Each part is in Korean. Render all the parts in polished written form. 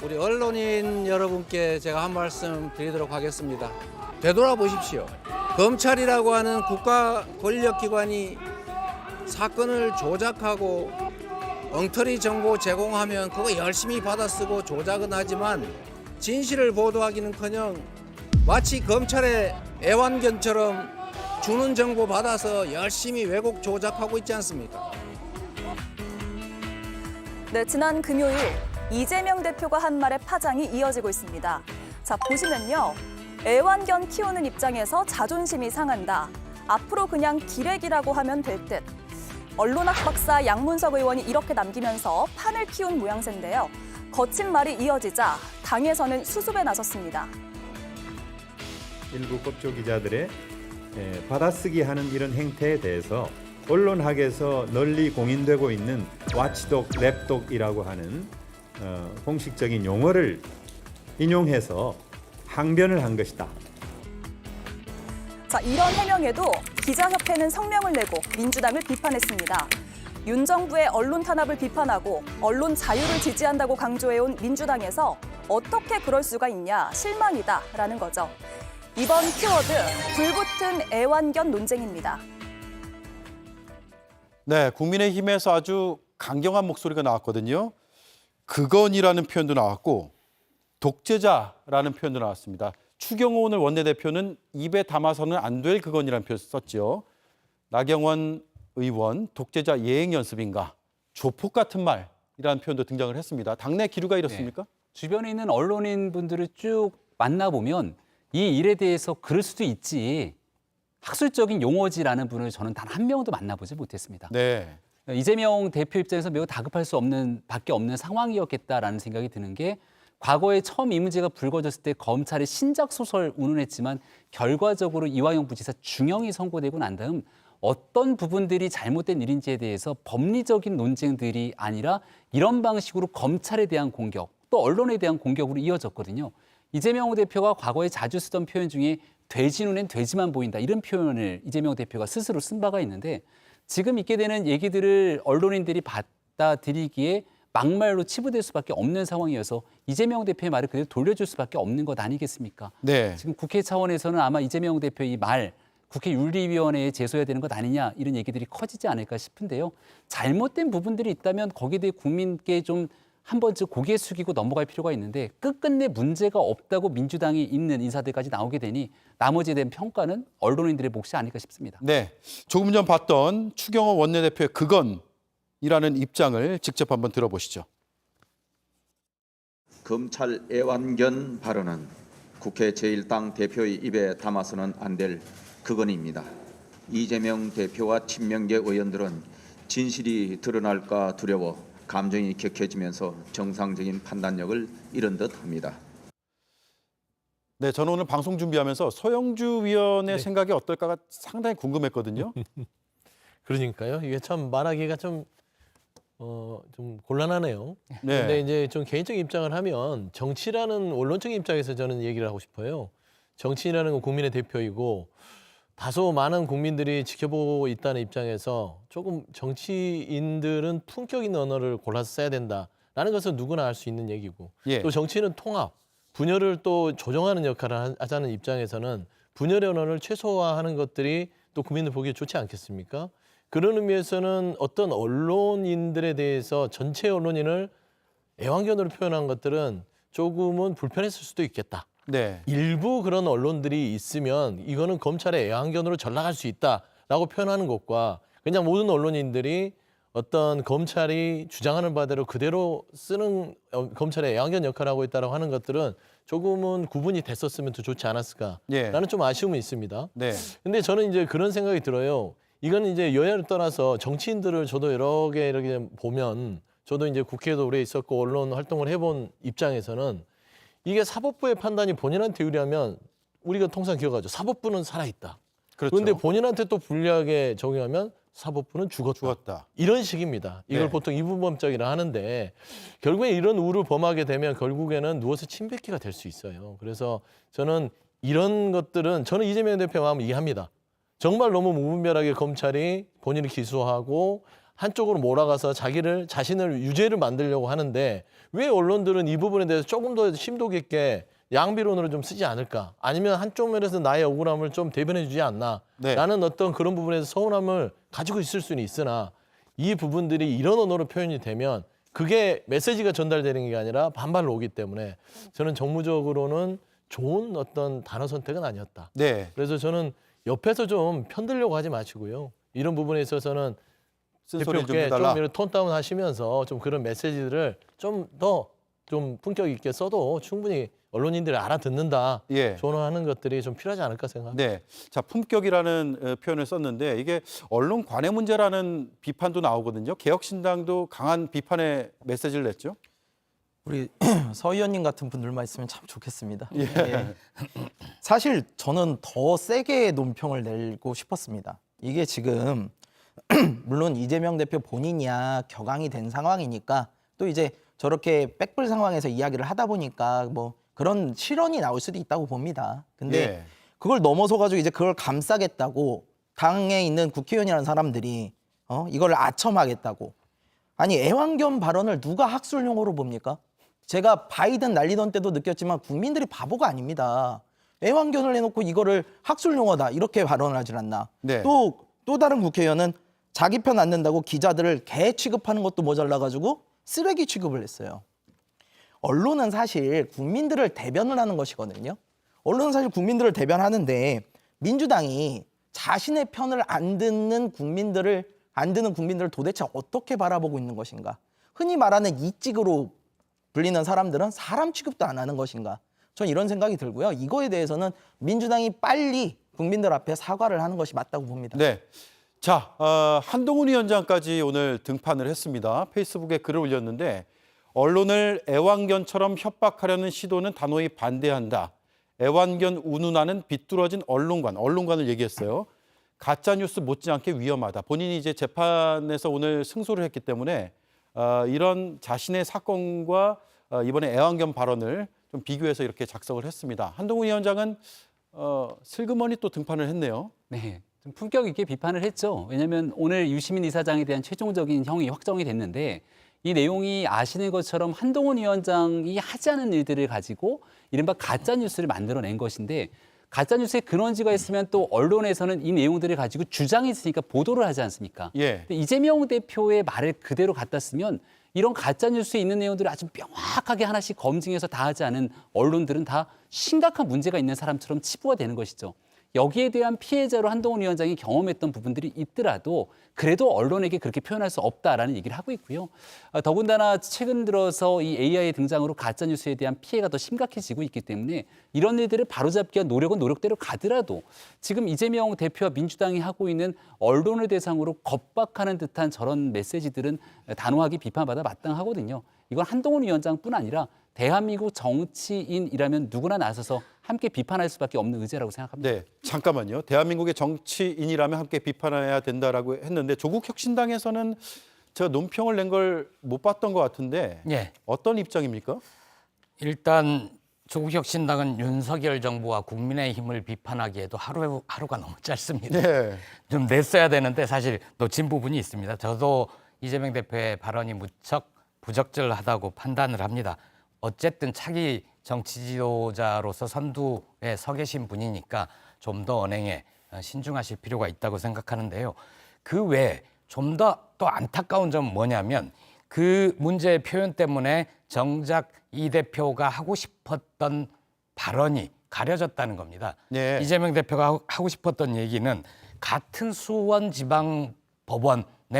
우리 언론인 여러분께 제가 한 말씀 드리도록 하겠습니다. 되돌아보십시오. 검찰이라고 하는 국가 권력기관이 사건을 조작하고 엉터리 정보 제공하면 그거 열심히 받아쓰고 조작은 하지만 진실을 보도하기는커녕 마치 검찰의 애완견처럼 주는 정보 받아서 열심히 왜곡 조작하고 있지 않습니까? 네, 지난 금요일 이재명 대표가 한 말에 파장이 이어지고 있습니다. 자, 보시면요. 애완견 키우는 입장에서 자존심이 상한다. 앞으로 그냥 기레기라고 하면 될 듯. 언론학 박사 양문석 의원이 이렇게 남기면서 판을 키운 모양새인데요. 거친 말이 이어지자 당에서는 수습에 나섰습니다. 일부 법조 기자들의 받아쓰기 하는 이런 행태에 대해서 언론학에서 널리 공인되고 있는 와치독, 랩독이라고 하는 공식적인 용어를 인용해서 항변을 한 것이다. 자, 이런 해명에도 기자협회는 성명을 내고 민주당을 비판했습니다. 윤 정부의 언론 탄압을 비판하고 언론 자유를 지지한다고 강조해온 민주당에서 어떻게 그럴 수가 있냐, 실망이다라는 거죠. 이번 키워드, 불붙은 애완견 논쟁입니다. 네, 국민의힘에서 아주 강경한 목소리가 나왔거든요. 극언이라는 표현도 나왔고 독재자라는 표현도 나왔습니다. 추경호 오늘 원내대표는 입에 담아서는 안 될 극언이라는 표현을 썼죠. 나경원 의원, 독재자 예행 연습인가? 조폭 같은 말이라는 표현도 등장을 했습니다. 당내 기류가 이렇습니까? 네. 주변에 있는 언론인분들을 쭉 만나보면 이 일에 대해서 그럴 수도 있지. 학술적인 용어지라는 분을 저는 단 한 명도 만나보지 못했습니다. 네. 이재명 대표 입장에서 매우 다급할 수 없는 밖에 없는 상황이었겠다라는 생각이 드는 게 과거에 처음 이 문제가 불거졌을 때 검찰이 신작 소설 운운했지만 결과적으로 이화영 부지사 중형이 선고되고 난 다음 어떤 부분들이 잘못된 일인지에 대해서 법리적인 논쟁들이 아니라 이런 방식으로 검찰에 대한 공격 또 언론에 대한 공격으로 이어졌거든요. 이재명 대표가 과거에 자주 쓰던 표현 중에 돼지 눈엔 돼지만 보인다 이런 표현을 이재명 대표가 스스로 쓴 바가 있는데 지금 있게 되는 얘기들을 언론인들이 받아들이기에 막말로 치부될 수밖에 없는 상황이어서 이재명 대표의 말을 그대로 돌려줄 수밖에 없는 것 아니겠습니까? 네. 지금 국회 차원에서는 아마 이재명 대표의 말 국회 윤리위원회에 제소해야 되는 것 아니냐 이런 얘기들이 커지지 않을까 싶은데요. 잘못된 부분들이 있다면 거기에 대해 국민께 좀 한 번쯤 고개 숙이고 넘어갈 필요가 있는데 끝끝내 문제가 없다고 민주당이 있는 인사들까지 나오게 되니 나머지에 대한 평가는 언론인들의 몫이 아닐까 싶습니다. 네. 조금 전 봤던 추경호 원내대표의 극언이라는 입장을 직접 한번 들어보시죠. 검찰 애완견 발언은 국회 제1당 대표의 입에 담아서는 안 될 극언입니다. 이재명 대표와 친명계 의원들은 진실이 드러날까 두려워 감정이 격해지면서 정상적인 판단력을 잃은 듯합니다. 네, 저는 오늘 방송 준비하면서 소영주 위원의 생각이 어떨까가 상당히 궁금했거든요. 그러니까요. 이게 참 말하기가 좀 곤란하네요. 네. 근데 이제 좀 개인적인 입장을 하면 정치라는 원론적인 입장에서 저는 얘기를 하고 싶어요. 정치인이라는 건 국민의 대표이고 다소 많은 국민들이 지켜보고 있다는 입장에서 조금 정치인들은 품격 있는 언어를 골라서 써야 된다라는 것은 누구나 알 수 있는 얘기고 예. 또 정치인은 통합, 분열을 또 조정하는 역할을 하자는 입장에서는 분열의 언어를 최소화하는 것들이 또 국민들 보기에 좋지 않겠습니까? 그런 의미에서는 어떤 언론인들에 대해서 전체 언론인을 애완견으로 표현한 것들은 조금은 불편했을 수도 있겠다. 네. 일부 그런 언론들이 있으면 이거는 검찰의 애완견으로 전락할 수 있다라고 표현하는 것과 그냥 모든 언론인들이 어떤 검찰이 주장하는 바대로 그대로 쓰는 검찰의 애완견 역할을 하고 있다고 하는 것들은 조금은 구분이 됐었으면 더 좋지 않았을까라는 예. 좀 아쉬움이 있습니다. 네. 근데 저는 이제 그런 생각이 들어요. 이건 이제 여야를 떠나서 정치인들을 저도 여러 개 이렇게 보면 저도 이제 국회에도 오래 있었고 언론 활동을 해본 입장에서는 이게 사법부의 판단이 본인한테 유리하면 우리가 통상 기억하죠. 사법부는 살아있다. 그렇죠. 그런데 본인한테 또 불리하게 적용하면 사법부는 죽었다. 이런 식입니다. 이걸 네. 보통 이분범죄이라 하는데 결국에 이런 우를 범하게 되면 결국에는 누워서 침 뱉기가 될 수 있어요. 그래서 저는 이런 것들은 저는 이재명 대표 마음을 이해합니다. 정말 너무 무분별하게 검찰이 본인을 기소하고 한쪽으로 몰아가서 자신을 유죄를 만들려고 하는데 왜 언론들은 이 부분에 대해서 조금 더 심도 깊게 양비론으로 좀 쓰지 않을까? 아니면 한쪽 면에서 나의 억울함을 좀 대변해 주지 않나? 네. 라는 어떤 그런 부분에서 서운함을 가지고 있을 수는 있으나 이 부분들이 이런 언어로 표현이 되면 그게 메시지가 전달되는 게 아니라 반발로 오기 때문에 저는 정무적으로는 좋은 어떤 단어 선택은 아니었다. 네. 그래서 저는 옆에서 좀 편들려고 하지 마시고요. 이런 부분에 있어서는 쓴소리를 좀 대표께 해달라. 좀 톤 다운 하시면서 좀 그런 메시지들을 좀 더 좀 품격 있게 써도 충분히 언론인들이 알아듣는다. 예. 존원하는 것들이 좀 필요하지 않을까 생각합니다. 네. 자, 품격이라는 표현을 썼는데 이게 언론 관해 문제라는 비판도 나오거든요. 개혁신당도 강한 비판의 메시지를 냈죠. 우리 서 의원님 같은 분들만 있으면 참 좋겠습니다. 예. 사실 저는 더 세게 논평을 내고 싶었습니다. 이게 지금 물론 이재명 대표 본인이야 격앙이 된 상황이니까 또 이제 저렇게 백불 상황에서 이야기를 하다 보니까 뭐 그런 실언이 나올 수도 있다고 봅니다. 근데 예. 그걸 넘어서 가지고 이제 그걸 감싸겠다고 당에 있는 국회의원이라는 사람들이 이걸 아첨하겠다고. 아니 애완견 발언을 누가 학술용어로 봅니까? 제가 바이든 날리던 때도 느꼈지만 국민들이 바보가 아닙니다. 애완견을 해놓고 이거를 학술용어다 이렇게 발언을 하질 않나. 네. 또 다른 국회의원은 자기 편 안 낸다고 기자들을 개 취급하는 것도 모자라가지고 쓰레기 취급을 했어요. 언론은 사실 국민들을 대변을 하는 것이거든요. 언론은 사실 국민들을 대변하는데 민주당이 자신의 편을 안 듣는 국민들을 도대체 어떻게 바라보고 있는 것인가? 흔히 말하는 이찍으로 불리는 사람들은 사람 취급도 안 하는 것인가? 전 이런 생각이 들고요. 이거에 대해서는 민주당이 빨리 국민들 앞에 사과를 하는 것이 맞다고 봅니다. 네. 자, 한동훈 위원장까지 오늘 등판을 했습니다. 페이스북에 글을 올렸는데 언론을 애완견처럼 협박하려는 시도는 단호히 반대한다. 애완견 운운하는 비뚤어진 언론관을 얘기했어요. 가짜 뉴스 못지않게 위험하다. 본인이 이제 재판에서 오늘 승소를 했기 때문에 이런 자신의 사건과 이번에 애완견 발언을 좀 비교해서 이렇게 작성을 했습니다. 한동훈 위원장은 슬그머니 또 등판을 했네요. 네. 좀 품격 있게 비판을 했죠. 왜냐하면 오늘 유시민 이사장에 대한 최종적인 형이 확정이 됐는데 이 내용이 아시는 것처럼 한동훈 위원장이 하지 않은 일들을 가지고 이른바 가짜 뉴스를 만들어낸 것인데 가짜 뉴스의 근원지가 있으면 또 언론에서는 이 내용들을 가지고 주장이 있으니까 보도를 하지 않습니까? 예. 근데 이재명 대표의 말을 그대로 갖다 쓰면 이런 가짜 뉴스에 있는 내용들을 아주 명확하게 하나씩 검증해서 다 하지 않은 언론들은 다 심각한 문제가 있는 사람처럼 치부가 되는 것이죠. 여기에 대한 피해자로 한동훈 위원장이 경험했던 부분들이 있더라도 그래도 언론에게 그렇게 표현할 수 없다라는 얘기를 하고 있고요. 더군다나 최근 들어서 이 AI의 등장으로 가짜뉴스에 대한 피해가 더 심각해지고 있기 때문에 이런 일들을 바로잡기 위한 노력은 노력대로 가더라도 지금 이재명 대표와 민주당이 하고 있는 언론을 대상으로 겁박하는 듯한 저런 메시지들은 단호하게 비판받아 마땅하거든요. 이건 한동훈 위원장뿐 아니라 대한민국 정치인이라면 누구나 나서서 함께 비판할 수밖에 없는 의제라고 생각합니다. 네, 잠깐만요. 대한민국의 정치인이라면 함께 비판해야 된다라고 했는데 조국 혁신당에서는 제가 논평을 낸 걸 못 봤던 것 같은데 예. 어떤 입장입니까? 일단 조국 혁신당은 윤석열 정부와 국민의힘을 비판하기에도 하루가 너무 짧습니다. 네. 좀 냈어야 되는데 사실 놓친 부분이 있습니다. 저도 이재명 대표의 발언이 무척 부적절하다고 판단을 합니다. 어쨌든 차기 정치 지도자로서 선두에 서 계신 분이니까 좀 더 언행에 신중하실 필요가 있다고 생각하는데요. 그 외에 좀 더 또 안타까운 점은 뭐냐면 그 문제의 표현 때문에 정작 이 대표가 하고 싶었던 발언이 가려졌다는 겁니다. 네. 이재명 대표가 하고 싶었던 얘기는 같은 수원지방법원의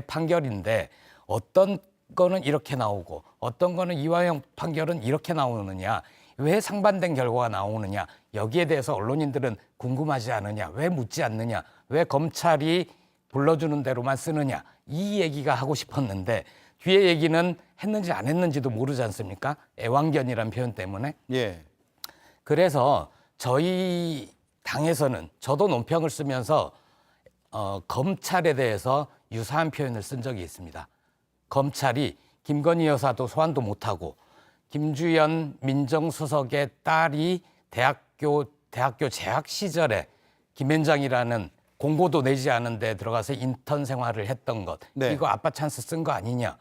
판결인데 어떤 거는 이렇게 나오고 어떤 거는 이화영 판결은 이렇게 나오느냐, 왜 상반된 결과가 나오느냐, 여기에 대해서 언론인들은 궁금하지 않느냐, 왜 묻지 않느냐, 왜 검찰이 불러주는 대로만 쓰느냐, 이 얘기가 하고 싶었는데 뒤에 얘기는 했는지 안 했는지도 모르지 않습니까? 애완견이란 표현 때문에. 예. 그래서 저희 당에서는 저도 논평을 쓰면서 검찰에 대해서 유사한 표현을 쓴 적이 있습니다. 검찰이 김건희 여사도 소환도 못하고 김주연 민정수석의 딸이 대학교 재학 시절에 김현장이라는 공고도 내지 않은데 들어가서 인턴 생활을 했던 것. 네. 이거 아빠 찬스 쓴 거 아니냐.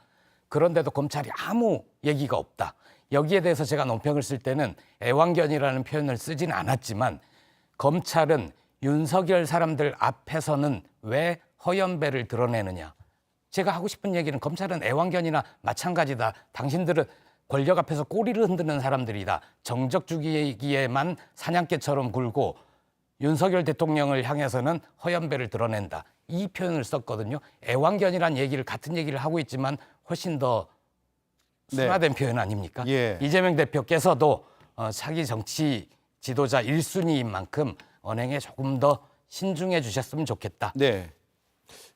그런데도 검찰이 아무 얘기가 없다. 여기에 대해서 제가 논평을 쓸 때는 애완견이라는 표현을 쓰진 않았지만 검찰은 윤석열 사람들 앞에서는 왜 허연배를 드러내느냐. 제가 하고 싶은 얘기는 검찰은 애완견이나 마찬가지다. 당신들은 권력 앞에서 꼬리를 흔드는 사람들이다. 정적 주기에만 사냥개처럼 굴고 윤석열 대통령을 향해서는 허연배를 드러낸다. 이 표현을 썼거든요. 애완견이란 얘기를 같은 얘기를 하고 있지만 훨씬 더 순화된 표현 아닙니까? 예. 이재명 대표께서도 차기 정치 지도자 1순위인 만큼 언행에 조금 더 신중해 주셨으면 좋겠다. 네.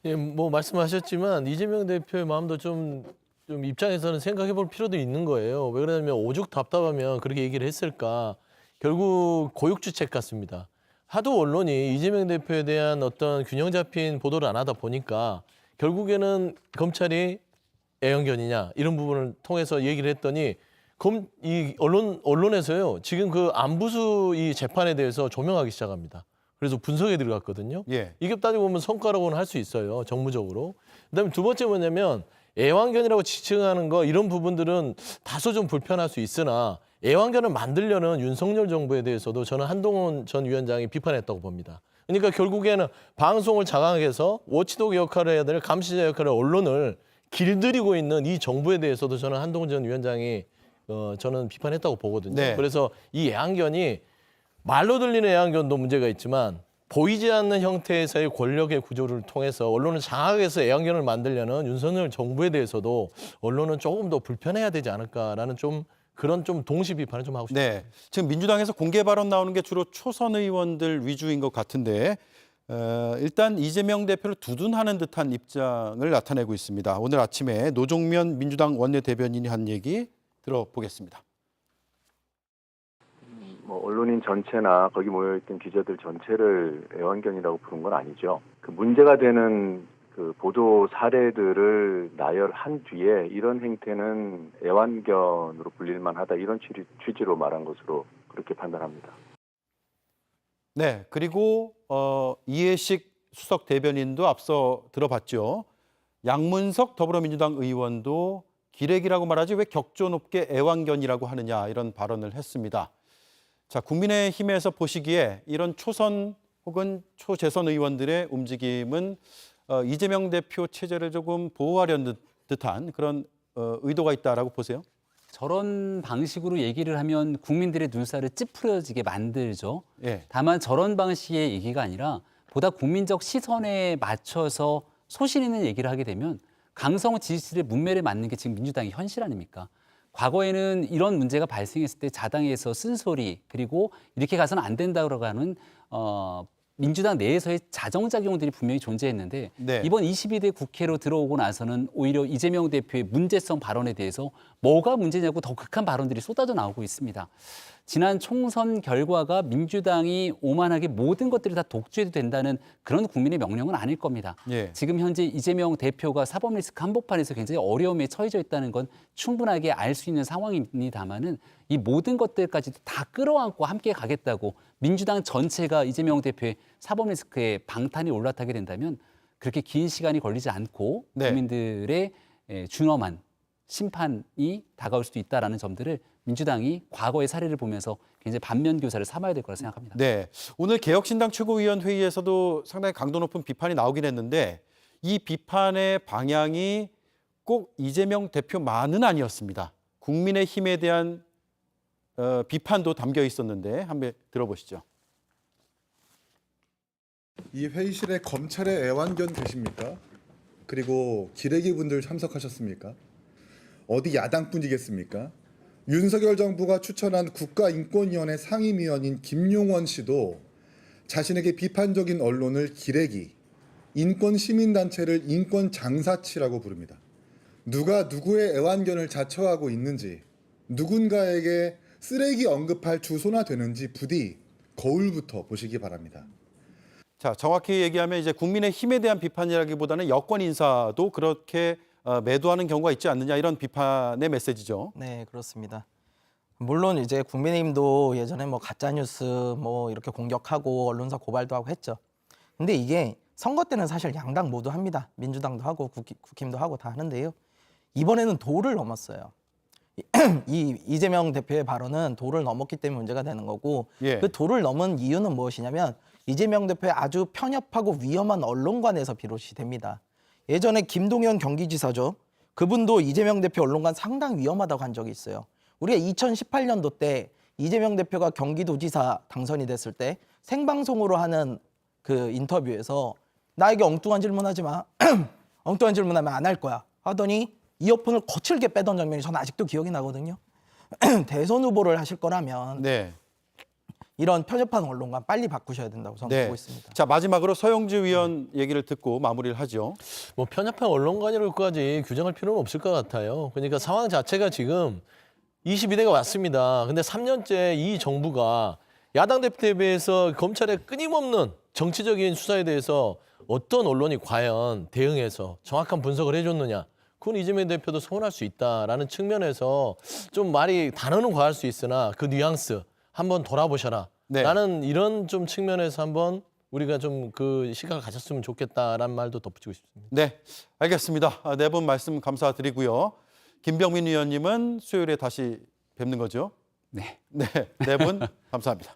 예, 뭐 말씀하셨지만 이재명 대표의 마음도 좀 입장에서는 생각해 볼 필요도 있는 거예요. 왜 그러냐면 오죽 답답하면 그렇게 얘기를 했을까. 결국 고육주책 같습니다. 하도 언론이 이재명 대표에 대한 어떤 균형 잡힌 보도를 안 하다 보니까 결국에는 검찰이 애완견이냐 이런 부분을 통해서 얘기를 했더니 이 언론에서요 지금 그 안부수 이 재판에 대해서 조명하기 시작합니다. 그래서 분석에 들어갔거든요. 예. 이게 따지고 보면 성과라고는 할 수 있어요. 정무적으로. 그다음에 두 번째 뭐냐면 애완견이라고 지칭하는 거 이런 부분들은 다소 좀 불편할 수 있으나 애완견을 만들려는 윤석열 정부에 대해서도 저는 한동훈 전 위원장이 비판했다고 봅니다. 그러니까 결국에는 방송을 장악해서 워치독 역할을 해야 될 감시자 역할을 언론을 길들이고 있는 이 정부에 대해서도 저는 한동훈 전 위원장이 저는 비판했다고 보거든요. 네. 그래서 이 애완견이 말로 들리는 애완견도 문제가 있지만 보이지 않는 형태에서의 권력의 구조를 통해서 언론을 장악해서 애완견을 만들려는 윤석열 정부에 대해서도 언론은 조금 더 불편해야 되지 않을까라는 좀 그런 좀 동시 비판을 좀 하고 싶습니다. 네. 지금 민주당에서 공개 발언 나오는 게 주로 초선 의원들 위주인 것 같은데 일단 이재명 대표를 두둔하는 듯한 입장을 나타내고 있습니다. 오늘 아침에 노종면 민주당 원내대변인이 한 얘기 들어보겠습니다. 뭐 언론인 전체나 거기 모여있던 기자들 전체를 애완견이라고 부른 건 아니죠. 그 문제가 되는 그 보도 사례들을 나열한 뒤에 이런 행태는 애완견으로 불릴만하다 이런 취지로 말한 것으로 그렇게 판단합니다. 네. 그리고 이해식 수석 대변인도 앞서 들어봤죠. 양문석 더불어민주당 의원도 기레기라고 말하지 왜 격조 높게 애완견이라고 하느냐 이런 발언을 했습니다. 자, 국민의힘에서 보시기에 이런 초선 혹은 초재선 의원들의 움직임은 이재명 대표 체제를 조금 보호하려는 듯한 그런 의도가 있다라고 보세요? 저런 방식으로 얘기를 하면 국민들의 눈살을 찌푸려지게 만들죠. 예. 다만 저런 방식의 얘기가 아니라 보다 국민적 시선에 맞춰서 소신 있는 얘기를 하게 되면 강성 지지층의 문매를 맞는 게 지금 민주당의 현실 아닙니까? 과거에는 이런 문제가 발생했을 때 자당에서 쓴소리 그리고 이렇게 가서는 안 된다고 하는 민주당 내에서의 자정작용들이 분명히 존재했는데 네. 이번 22대 국회로 들어오고 나서는 오히려 이재명 대표의 문제성 발언에 대해서 뭐가 문제냐고 더 극한 발언들이 쏟아져 나오고 있습니다. 지난 총선 결과가 민주당이 오만하게 모든 것들이 다 독주해도 된다는 그런 국민의 명령은 아닐 겁니다. 예. 지금 현재 이재명 대표가 사법 리스크 한복판에서 굉장히 어려움에 처해져 있다는 건 충분하게 알 수 있는 상황입니다만은 이 모든 것들까지도 다 끌어안고 함께 가겠다고 민주당 전체가 이재명 대표의 사법 리스크에 방탄이 올라타게 된다면 그렇게 긴 시간이 걸리지 않고 네. 국민들의 준엄한 심판이 다가올 수도 있다라는 점들을 민주당이 과거의 사례를 보면서 굉장히 반면 교사를 삼아야 될 거라 생각합니다. 네. 오늘 개혁신당 최고위원 회의에서도 상당히 강도 높은 비판이 나오긴 했는데 이 비판의 방향이 꼭 이재명 대표만은 아니었습니다. 국민의힘에 대한 비판도 담겨 있었는데 한번 들어보시죠. 이 회의실에 검찰의 애완견 계십니까? 그리고 기레기 분들 참석하셨습니까? 어디 야당뿐이겠습니까? 윤석열 정부가 추천한 국가인권위원회 상임위원인 김용원 씨도 자신에게 비판적인 언론을 기레기, 인권시민단체를 인권장사치라고 부릅니다. 누가 누구의 애완견을 자처하고 있는지, 누군가에게 쓰레기 언급할 주소나 되는지 부디 거울부터 보시기 바랍니다. 자, 정확히 얘기하면 이제 국민의힘에 대한 비판이라기보다는 여권 인사도 그렇게 매도하는 경우가 있지 않느냐 이런 비판의 메시지죠. 네, 그렇습니다. 물론 이제 국민의힘도 예전에 뭐 가짜 뉴스 뭐 이렇게 공격하고 언론사 고발도 하고 했죠. 근데 이게 선거 때는 사실 양당 모두 합니다. 민주당도 하고 국힘도 하고 다 하는데요. 이번에는 도를 넘었어요. 이 이재명 대표의 발언은 도를 넘었기 때문에 문제가 되는 거고 예. 그 도를 넘은 이유는 무엇이냐면 이재명 대표의 아주 편협하고 위험한 언론관에서 비롯이 됩니다. 예전에 김동연 경기지사죠. 그분도 이재명 대표 언론관 상당히 위험하다고 한 적이 있어요. 우리가 2018년도 때 이재명 대표가 경기도지사 당선이 됐을 때 생방송으로 하는 그 인터뷰에서 나에게 엉뚱한 질문하지 마. 엉뚱한 질문하면 안 할 거야. 하더니 이어폰을 거칠게 빼던 장면이 저는 아직도 기억이 나거든요. 대선 후보를 하실 거라면 네. 이런 편협한 언론관 빨리 바꾸셔야 된다고 저는 네. 보고 있습니다. 자, 마지막으로 서영주 위원 얘기를 듣고 마무리를 하죠. 뭐 편협한 언론관이라고까지 규정할 필요는 없을 것 같아요. 그러니까 상황 자체가 지금 22대가 왔습니다. 근데 3년째 이 정부가 야당 대표에 비해서 검찰의 끊임없는 정치적인 수사에 대해서 어떤 언론이 과연 대응해서 정확한 분석을 해줬느냐. 그건 이재명 대표도 서운할 수 있다라는 측면에서 좀 말이 단어는 과할 수 있으나 그 뉘앙스 한번 돌아보셔라. 네. 라는 이런 좀 측면에서 한번 우리가 좀 그 시각을 가졌으면 좋겠다라는 말도 덧붙이고 싶습니다. 네, 알겠습니다. 네 분 말씀 감사드리고요. 김병민 위원님은 수요일에 다시 뵙는 거죠? 네. 네, 네 분 감사합니다.